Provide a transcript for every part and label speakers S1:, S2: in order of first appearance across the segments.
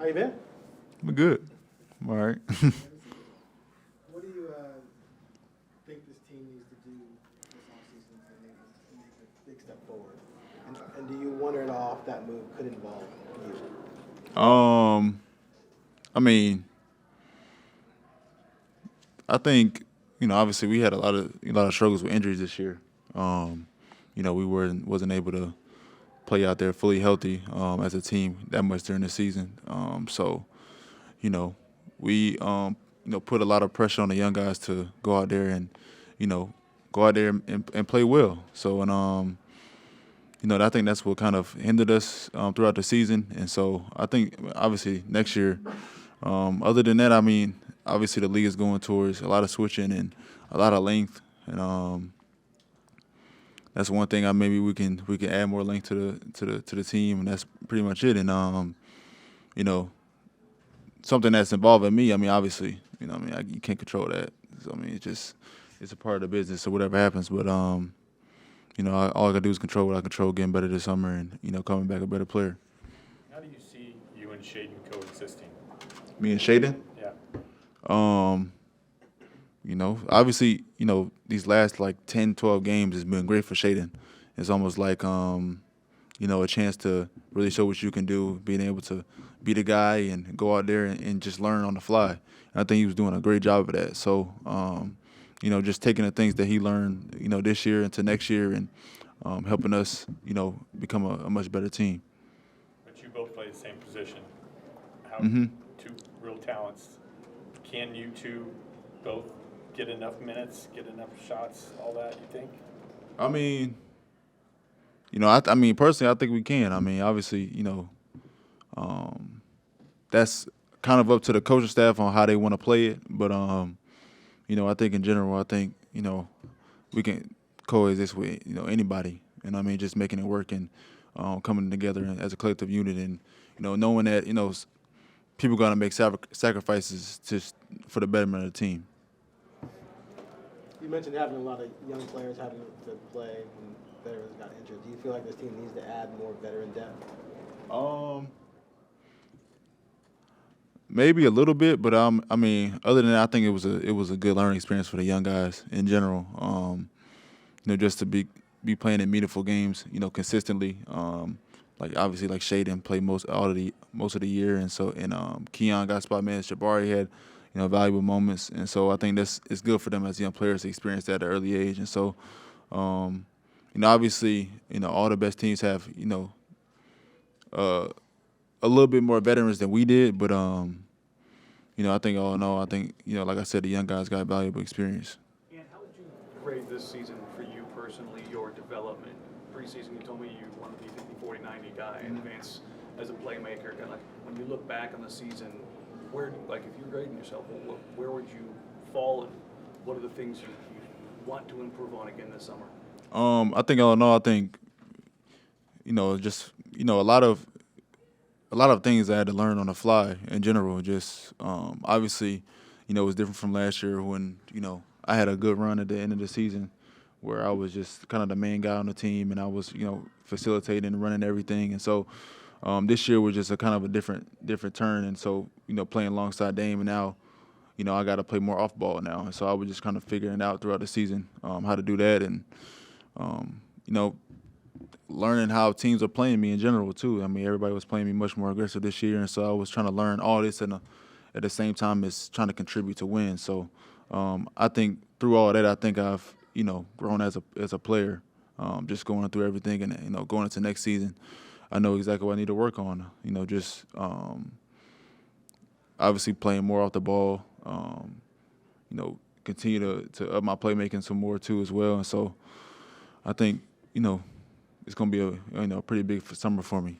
S1: How you been?
S2: I'm good. I'm all right.
S1: What do you think this team needs to do this offseason to make a big step forward? And do you wonder at all if that move could involve you?
S2: um, I mean, I think obviously we had a lot of struggles with injuries this year. Um, we wasn't able to play out there fully healthy as a team that much during the season. So you know, we put a lot of pressure on the young guys to go out there and you know go out there and play well. So I think that's what kind of hindered us throughout the season. And so I think obviously next year, other than that, I mean, obviously the league is going towards a lot of switching and a lot of length, and that's one thing. Maybe we can add more length to the team, and that's pretty much it. And you know, something that's involving me. I mean, obviously, you can't control that. So, I mean, it's a part of the business. So whatever happens, but all I gotta do is control what I control, getting better this summer, and coming back a better player.
S3: How do you see you and Shaden coexisting?
S2: Me and Shaden.
S3: Yeah.
S2: Um, obviously, these last like 10, 12 games has been great for Shaden. It's almost like, a chance to really show what you can do, being able to be the guy and go out there and just learn on the fly. And I think he was doing a great job of that. So, just taking the things that he learned, this year into next year and helping us, become a much better team.
S3: But you both play the same position. How
S2: Hmm.
S3: two real talents. Can you two both get enough minutes, get enough shots, all that, you think?
S2: I mean, I mean, personally, I think we can. I mean, obviously, that's kind of up to the coaching staff on how they want to play it. But I think in general, I think we can coexist with anybody, and I mean just making it work and coming together as a collective unit, and knowing that people gonna make sacrifices just for the betterment of the team.
S1: You mentioned having a lot of young players having to play when veterans got injured. Do you feel like this team needs to add more veteran depth?
S2: Um, Maybe a little bit, but I mean, other than that, I think it was a good learning experience for the young guys in general. Just to be playing in meaningful games, consistently. Like obviously, like Shaden played most of the year, and so Keon got spot minutes. Jabari had valuable moments, and so I think it's good for them as young players to experience that at an early age. And so, obviously, all the best teams have uh, a little bit more veterans than we did, but I think all in all, I think like I said, the young guys got valuable experience.
S4: And how would you grade this season for you personally, your development? Preseason, you told me you want to be 50, 40, 90 guy and advance as a playmaker. Kind of like when you look back on the season, like if you're grading yourself, where would you fall and what are the things you want to improve on again this summer?
S2: I think all in all, I think just a lot of things I had to learn on the fly in general. Just obviously, it was different from last year when I had a good run at the end of the season where I was just kind of the main guy on the team and I was facilitating and running everything. And so this year was just a kind of a different turn. And so playing alongside Dame, and now I got to play more off ball now. And so I was just kind of figuring out throughout the season how to do that, and um, you know learning how teams are playing me in general too. I mean, everybody was playing me much more aggressive this year, and so I was trying to learn all this at the same time as trying to contribute to win. So I think through all that, I think I've grown as a player. Just going through everything, and going into next season, I know exactly what I need to work on. Just obviously playing more off the ball. Continue to up my playmaking some more too as well. And so I think it's going to be a pretty big summer for me,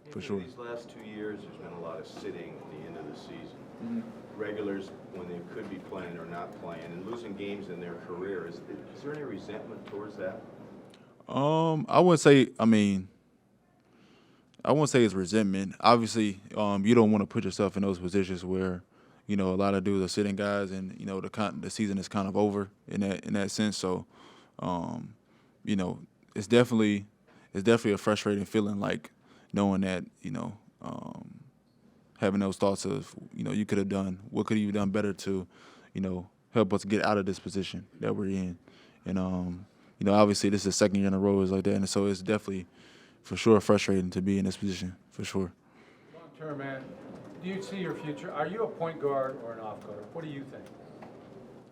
S2: for sure.
S5: These last 2 years, there's been a lot of sitting at the end of the season.
S2: Mhm.
S5: Regulars, when they could be playing, are not playing, and losing games in their career. Is there any resentment towards that?
S2: I wouldn't say. I mean, I wouldn't say it's resentment. Obviously, you don't want to put yourself in those positions where, a lot of dudes are sitting guys, and the season is kind of over in that sense. So, um, you know, it's definitely a frustrating feeling, like knowing that having those thoughts of, you could have done, what could you have done better to, help us get out of this position that we're in. And, obviously this is the second year in a row is like that. And so it's definitely, for sure, frustrating to be in this position, for sure.
S6: Long term, man, do you see your future? Are you a point guard or an off guard? What do you think?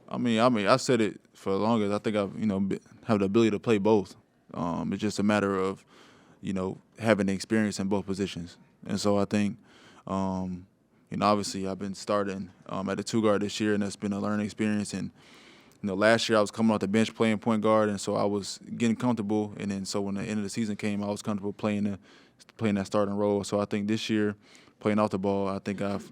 S2: I said it for the longest. I think I've, have the ability to play both. It's just a matter of, having the experience in both positions. And so I think, obviously I've been starting at the 2 guard this year, and that's been a learning experience. And, last year I was coming off the bench playing point guard, and so I was getting comfortable. And then so when the end of the season came, I was comfortable playing that starting role. So I think this year, playing off the ball, I think I've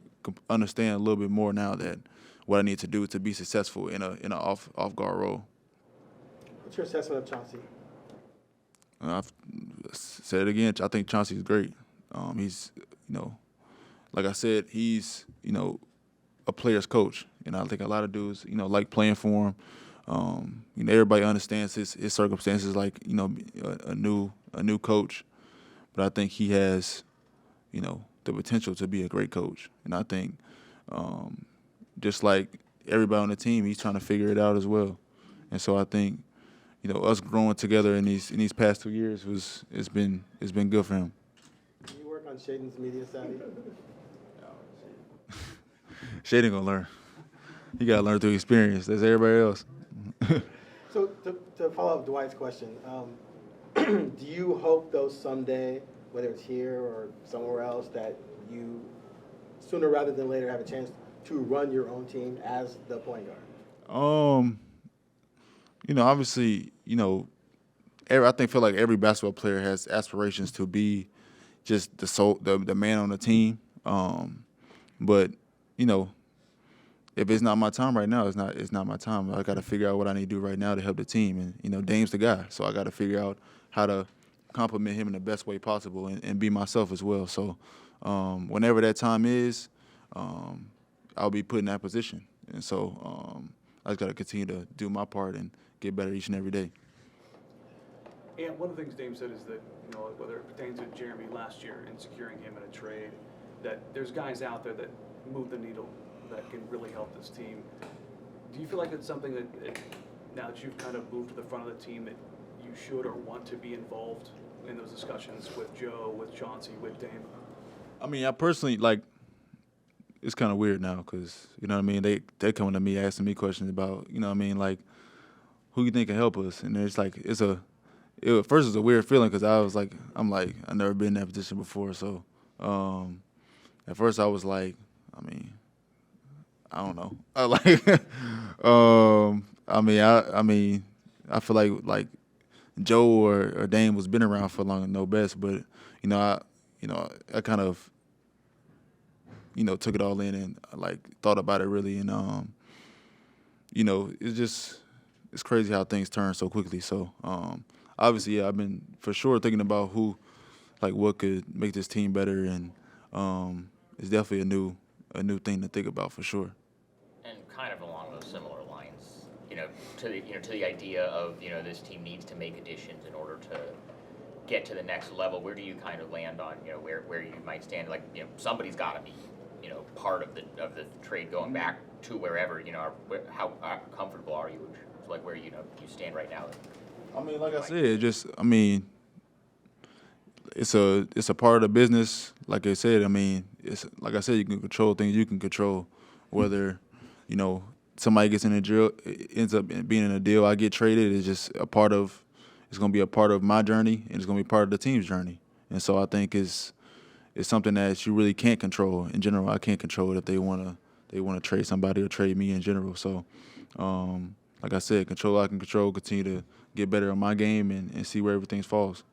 S2: understand a little bit more now that what I need to do to be successful in an off guard role.
S1: What's your assessment of Chauncey?
S2: I've said it again. I think Chauncey's great. He's, like I said, he's, a player's coach, and I think a lot of dudes, like playing for him. Everybody understands his circumstances, like a new coach, but I think he has, the potential to be a great coach, and I think just like everybody on the team, he's trying to figure it out as well, and so I think us growing together in these past 2 years it's been good for him.
S1: Can you work on Shaden's media savvy?
S2: Shaden gonna learn. He gotta learn through experience. That's everybody else.
S1: So to follow up Dwight's question, do you hope though someday, whether it's here or somewhere else, that you sooner rather than later have a chance to run your own team as the point guard?
S2: Obviously, I feel like every basketball player has aspirations to be just the man on the team. But if it's not my time right now, it's not my time. I got to figure out what I need to do right now to help the team. And Dame's the guy, so I got to figure out how to compliment him in the best way possible and be myself as well. So whenever that time is, I'll be put in that position. And so I just got to continue to do my part and get better each and every day.
S4: And one of the things Dame said is that, whether it pertains to Jeremy last year and securing him in a trade, that there's guys out there that move the needle that can really help this team. Do you feel like it's something that now that you've kind of moved to the front of the team, that you should or want to be involved in those discussions with Joe, with Chauncey, with Dame?
S2: I personally, it's kind of weird now because, they coming to me asking me questions about, like, who you think can help us? And it's like, at first it's a weird feeling because I'm like, I've never been in that position before. So at first I was like, I don't know. I feel like Joe or Dame was been around for long and know best, but I kind of took it all in and thought about it really, and it's crazy how things turn so quickly. So obviously, I've been for sure thinking about what could make this team better, and it's definitely a new thing to think about for sure.
S7: And kind of along those similar lines, to the idea of this team needs to make additions in order to get to the next level. Where do you kind of land on where you might stand? Somebody's got to be part of the trade going back to wherever how comfortable are you? Where you stand right now.
S2: Like I said, it's a part of the business. Like I said, it's like I said, you can control things you can control. Whether somebody gets in a deal, ends up being in a deal, I get traded. It's just it's going to be a part of my journey, and it's going to be part of the team's journey. And so I think it's something that you really can't control. In general, I can't control it if they want to trade somebody or trade me in general. So, like I said, control I can control, continue to get better on my game and see where everything falls.